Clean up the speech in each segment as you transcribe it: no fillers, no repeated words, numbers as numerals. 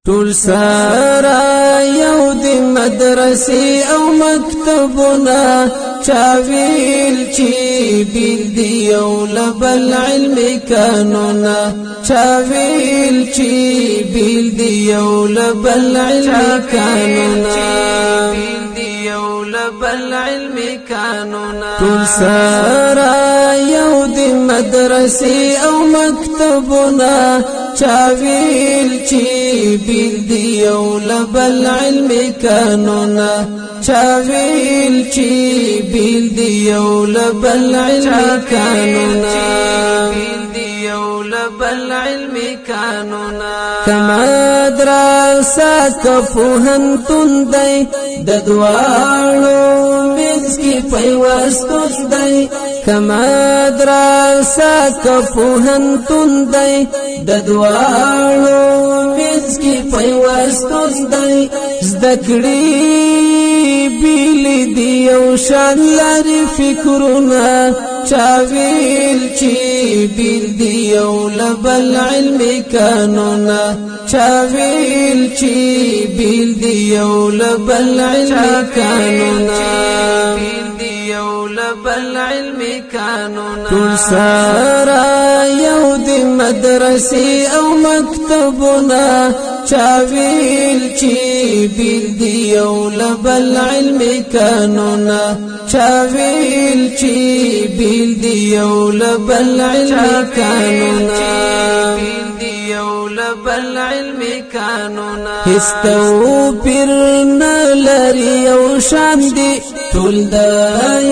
ټول سارا یو د مدرسې او مکتبونه چاویل چې بیل دی یو لبل علم قانونا چاویل چې بیل دی یو لبل علم قانونا ټول سارا یو د مدرسې او مکتبونه چاویل چې بیل دی یو لبل علم قانونا چاویل چې بیل دی یو لبل علم قانونا کما دراسه کفوهنتون دی د دواړو منځ کې پیوستون دی کما دراسه کفوهنتون دی د دواړو منځ کې پیوستون دی زده کړې بیل دی یو شان لري فکرونه چاویل چې بیل دی یو لبل علم قانونا چاویل چې بیل دی یو لبل علم قانونا ټول سارا یو د مدرسې او مکتبونه چاویل چې بیل دی یو لبل علم قانونا چاویل چې بیل دی یو لبل علم قانونا هستو پر نلری یو شان دی ټول د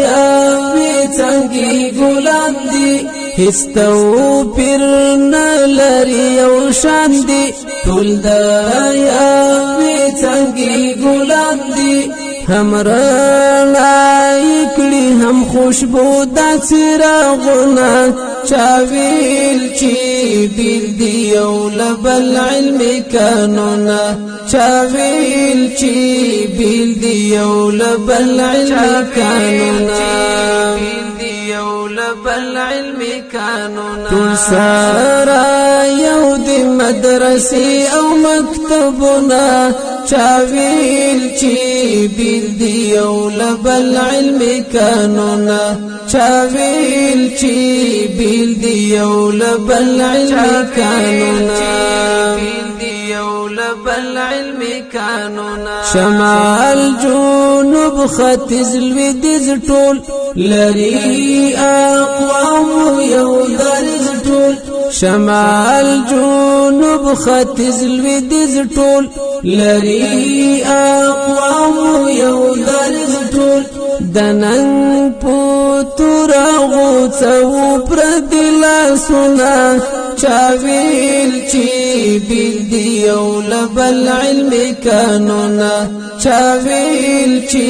یوې څنګه ګلان دی هستو پر نلری یو شان دی ټول د یوې څنګه ګلان دی هم رڼا کړي هم خوشبو د څراغونه چاویل چې بیل دی یو لبل علم قانونا چاویل چې بیل دی یو لبل علم قانونا ټول سارا یو د مدرسې او مکتبونه چاویل چې بیل دی یو لبل علم قانونا چاویل چې بیل دی یو لبل علم قانونا شمال جنوب ختیځ لویدیځ ټول لري اقوام یو درز ټول شمال جنوب ختیځ لویدیځ ټول لري اقوام یو درز ټول دنن پتور غوڅو پر دلا سنا چاویل چې بیل دی یو لبل علم قانونا چاویل چې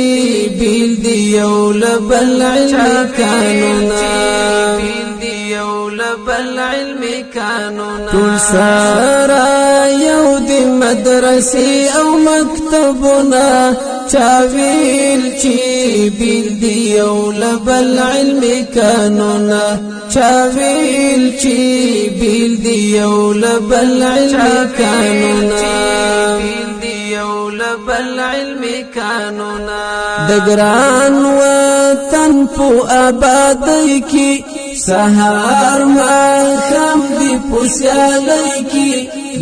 بیل دی یو لبل علم قانونا ټول سارا یو د مدرسې او مکتبونه چاویل چې بیل دی یو لبل علم قانونا چاویل چې بیل دی یو لبل علم قانونا د ګران وطن په آبادۍ کې سهار ماښام دی پسیالۍ کې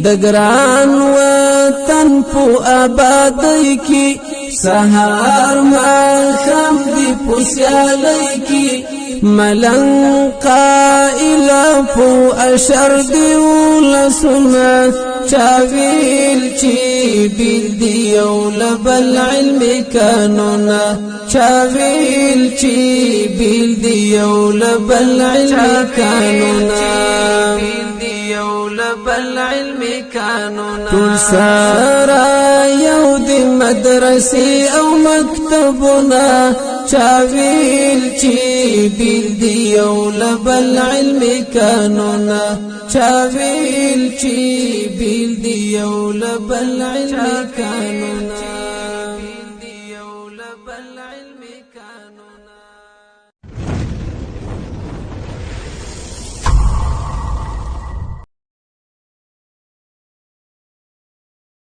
د ګران وطن په آبادۍ کې سهار ماښام دی پسیالۍ کې ملنګ قائل په اشر دی ولسنا چاویل چې بیل دی یو لبل علم قانونا چاویل چې بیل دی یو لبل علم قانونا ټول سارا یو د مدرسې او مکتبونه چاویل چې بیل دی یو لبل علم قانونا چاویل چې بیل دی یو لبل علم قانونا